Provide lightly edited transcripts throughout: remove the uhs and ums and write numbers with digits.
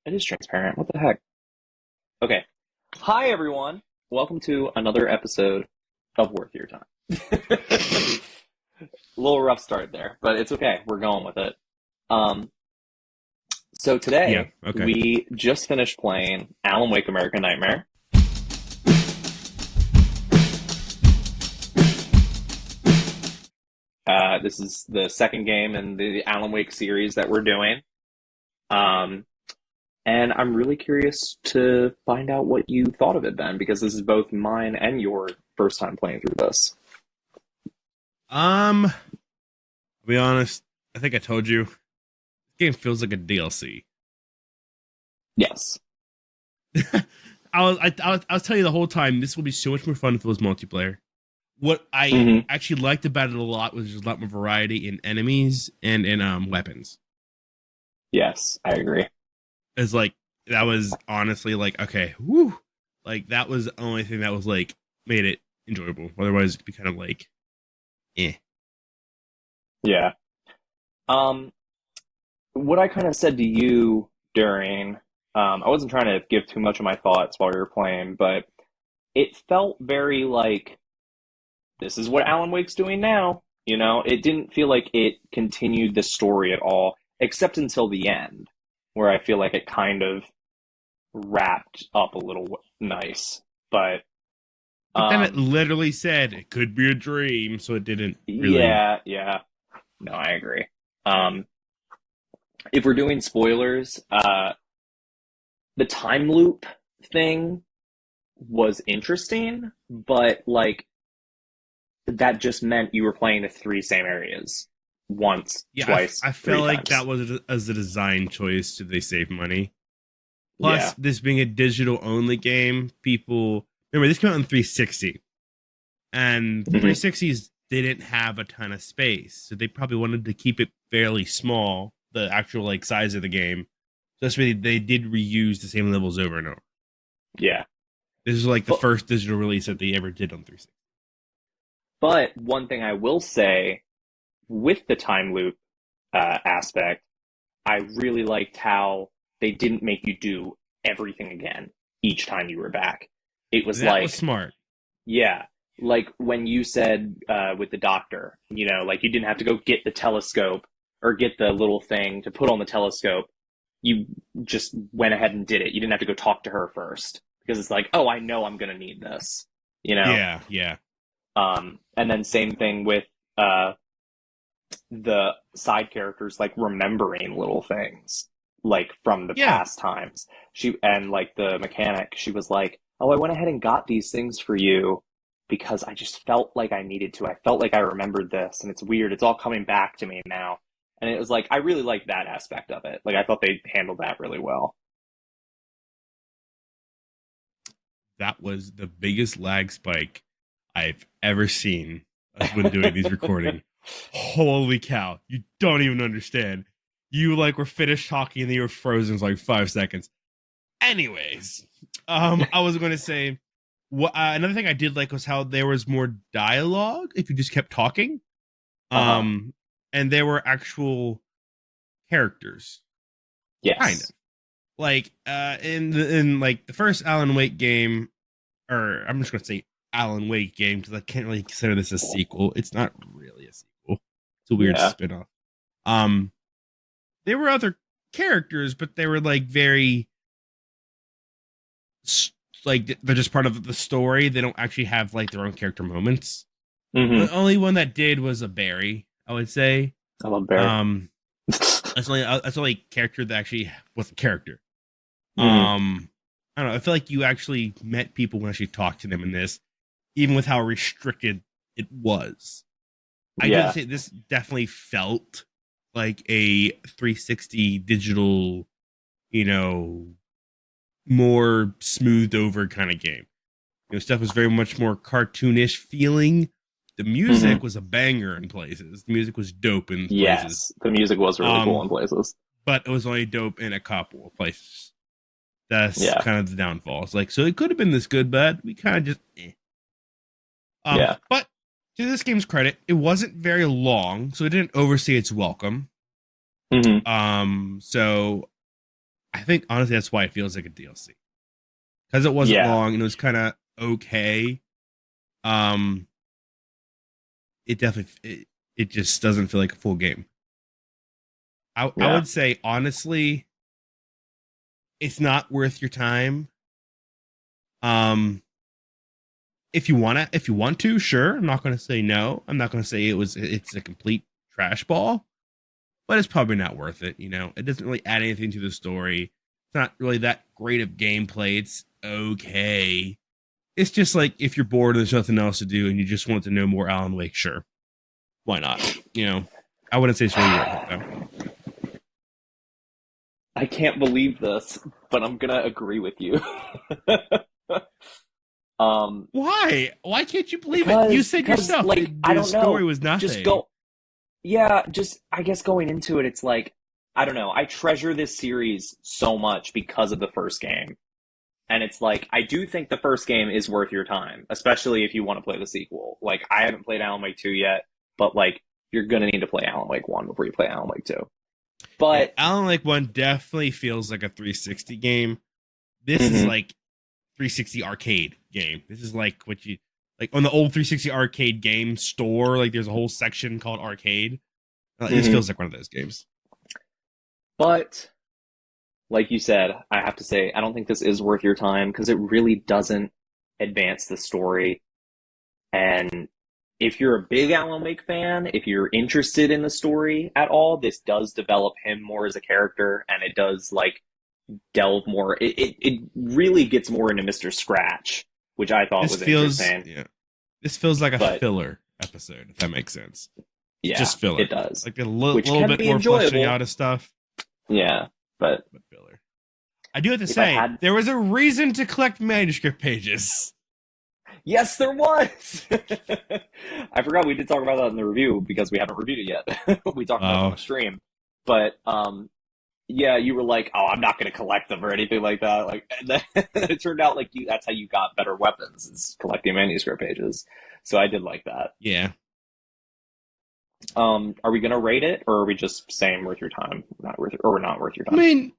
It is transparent. What the heck? Okay. Hi, everyone. Welcome to another episode of Worth Your Time. A little rough start there, but it's okay. We're going with it. Um, so Yeah. today Okay. we just finished playing Alan Wake American Nightmare. This is the second game in the Alan Wake series that we're doing. Um, and I'm really curious to find out what you thought of it, Ben, because this is both mine and your first time playing through this. I'll be honest. I think I told you. This game feels like a DLC. Yes. I was telling you the whole time this will be so much more fun if it was multiplayer. What I Hmm. actually liked about it a lot was there's a lot more variety in enemies and in weapons. Yes, I agree. It's like that was honestly like okay, whoo, like that was the only thing that was like made it enjoyable. Otherwise, it'd be kind of like eh. Yeah. Um, what I kind of said to you during, I wasn't trying to give too much of my thoughts while we were playing, but it felt very like this is what Alan Wake's doing now. You know, it didn't feel like it continued the story at all, except until the end, where I feel like it kind of wrapped up a little nice. But But then it um, literally said it could be a dream, so it didn't really. yeah, yeah, no, I agree. Um, if we're doing spoilers, the time loop thing was interesting, but like that just meant you were playing the three same areas once, Yeah, twice, I three felt like that times. was as a design choice to they save money. Plus, Yeah. this being a digital only game, people remember this came out in 360, and Hmm. 360s didn't have a ton of space, so they probably wanted to keep it fairly small, the actual like size of the game. So that's really they did reuse the same levels over and over. Yeah. This is like the But first digital release that they ever did on 360. but one thing I will say with the time loop aspect, I really liked how they didn't make you do everything again each time you were back. It was That was like, smart. yeah, like when you said with the doctor, you know, like you didn't have to go get the telescope or get the little thing to put on the telescope. You just went ahead and did it. You didn't have to go talk to her first because it's like, oh, I know I'm going to need this, you know? Yeah, yeah, And then same thing with uh, the side characters, like remembering little things, like from the yeah. past times. And like the mechanic, she was like, oh, I went ahead and got these things for you because I just felt like I needed to. I felt like I remembered this, and it's weird. It's all coming back to me now. And it was like, I really liked that aspect of it. Like, I thought they handled that really well. That was the biggest lag spike I've ever seen us when doing these recording. Holy cow. You don't even understand. You like were finished talking and then you were frozen for like 5 seconds. Anyways, I was going to say what another thing I did like was how there was more dialogue if you just kept talking. Uh huh. Um, and there were actual characters, kind of Yes. like in like the first Alan Wake game, or I'm just going to say Alan Wake game because I can't really consider this a sequel. It's not really a sequel. It's a weird Yeah. spin-off. Um, there were other characters, but they were like very like they're just part of the story. They don't actually have like their own character moments. Hmm. The only one that did was a Barry, I would say. I love Barry. Um, that's the only character that actually was a character. Hmm. I don't know. I feel like you actually met people when actually talked to them in this, even with how restricted it was. I do Yeah. say this definitely felt like a 360 digital, you know, more smoothed over kind of game. Stuff was very much more cartoonish feeling. The Hmm. music was a banger in places. The music was dope in places. Yes. The music was really cool Um, in places. but it was only dope in a couple of places. That's Yeah. kind of the downfall. It's like so it could have been this good, but we kind of just eh. Yeah. But to this game's credit, it wasn't very long, so it didn't overstay its welcome. Hmm. So I think honestly that's why it feels like a DLC because it wasn't Yeah, long and it was kind of okay. Um, it definitely it just doesn't feel like a full game. I yeah. would say honestly, it's not worth your time. Um, if you want to, sure. I'm not going to say no. I'm not going to say it's a complete trash ball, but it's probably not worth it. You know, it doesn't really add anything to the story. It's not really that great of gameplay. It's okay. It's just like if you're bored and there's nothing else to do and you just want to know more Alan Wake, sure, why not? You know, I wouldn't say it's really worth it though. I can't believe this, but I'm gonna agree with you. um, Why? Why can't you believe it? You said because yourself like I the don't story know, was just nothing. go. Yeah, just I guess going into it, it's like I don't know. I treasure this series so much because of the first game, and it's like I do think the first game is worth your time, especially if you want to play the sequel. Like I haven't played Alan Wake 2 yet, but like you're gonna need to play Alan Wake 1 before you play Alan Wake 2. Yeah, But Alan Wake 1 definitely feels like a 360 game. This is mhm, like 360 arcade game. This is like what you like on the old 360 arcade game store. Like there's a whole section called arcade. This mhm. feels like one of those games. But like you said, I have to say I don't think this is worth your time because it really doesn't advance the story. And if you're a big Alan Wake fan, if you're interested in the story at all, this does develop him more as a character, and it does like delve more. It really gets more into Mr. Scratch, which I thought This was feels interesting. yeah. This feels like a But filler episode, if that makes sense. It's yeah, just filler. it does, Like a which little can bit be more fleshing enjoyable. out of stuff, Yeah, but but filler. I do have to if I say, had, there was a reason to collect manuscript pages. yes, there was. I forgot we did talk about that in the review because we haven't reviewed it yet. We talked about it on Oh, the stream, but yeah, you were like, "Oh, I'm not going to collect them or anything like that." Like, and then it turned out like that's how you got better weapons is collecting manuscript pages. So I did like that. yeah. Are we going to rate it, or are we just saying worth your time, not worth, or not worth your I time? mean,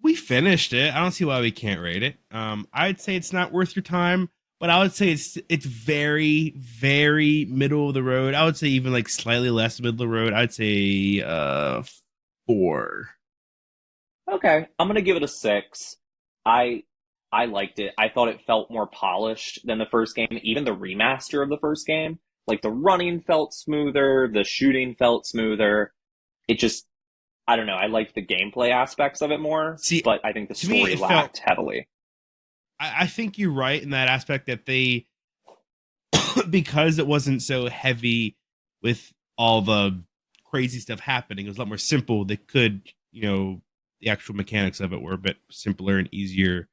we finished it. I don't see why we can't rate it. I'd say it's not worth your time, but I would say it's very very middle of the road. I would say even like slightly less middle of the road. I'd say 4. Okay, I'm going to give it a 6. I I liked it. I thought it felt more polished than the first game, even the remaster of the first game. Like the running felt smoother, the shooting felt smoother. It just I don't know. I liked the gameplay aspects of it more, See, but I think the to me, story it felt. lacked heavily. I think you're right in that aspect that they because it wasn't so heavy with all the crazy stuff happening. It was a lot more simple. They could, the actual mechanics of it were a bit simpler and easier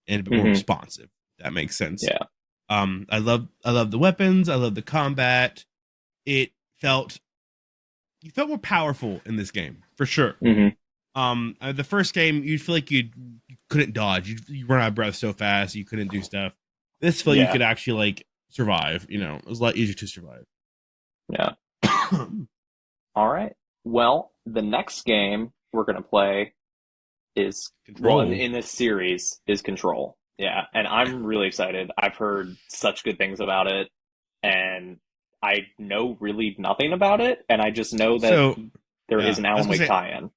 and a bit more Hmm. responsive. That makes sense. Yeah. I love the weapons. I love the combat. It felt you felt more powerful in this game for sure. Hmm. The first game you'd feel like you couldn't dodge. You run out of breath so fast you couldn't do stuff. This felt you Yeah. could actually like survive. It was a lot easier to survive. Yeah. All right. Well, the next game we're gonna play is well Control. in this series is Control. Yeah, and Yeah. I'm really excited. I've heard such good things about it, and I know really nothing about it, and I just know that So there is yeah, an I was Alan gonna Wake say tie-in.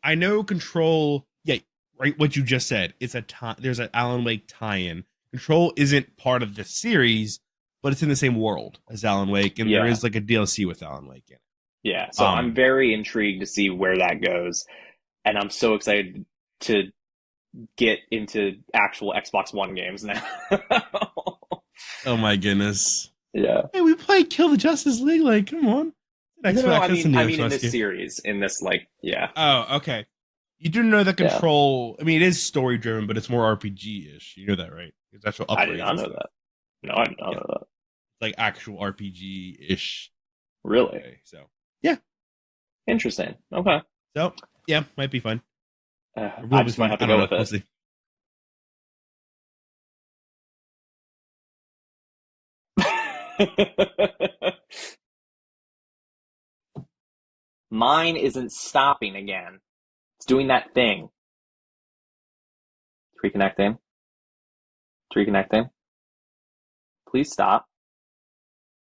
I know Control. Yeah, right. What you just said. It's a there's an Alan Wake tie-in. Control isn't part of the series, but it's in the same world as Alan Wake, and there Yeah, is like a DLC with Alan Wake in it. yeah. So I'm Um, very intrigued to see where that goes, and I'm so excited to get into actual Xbox One games now. oh my goodness. Yeah. Hey, we played Kill the Justice League. Like, come on. No, no, That's a I new mean in Xbox this game. series, in this like, yeah, Oh, okay. You do know that yeah. Control. I mean, it is story driven, but it's more RPG ish. You know that, right? It's actual I did upgrades not and know stuff. that. No, I did not Yeah, know that. it's like actual RPG ish. Really Okay, so yeah, interesting. Okay. so yeah, might be fun. Or I will be just might fun. have I to don't go know. with We'll it. see. Mine isn't stopping again. It's doing that thing. It's reconnecting. It's reconnecting. Please stop.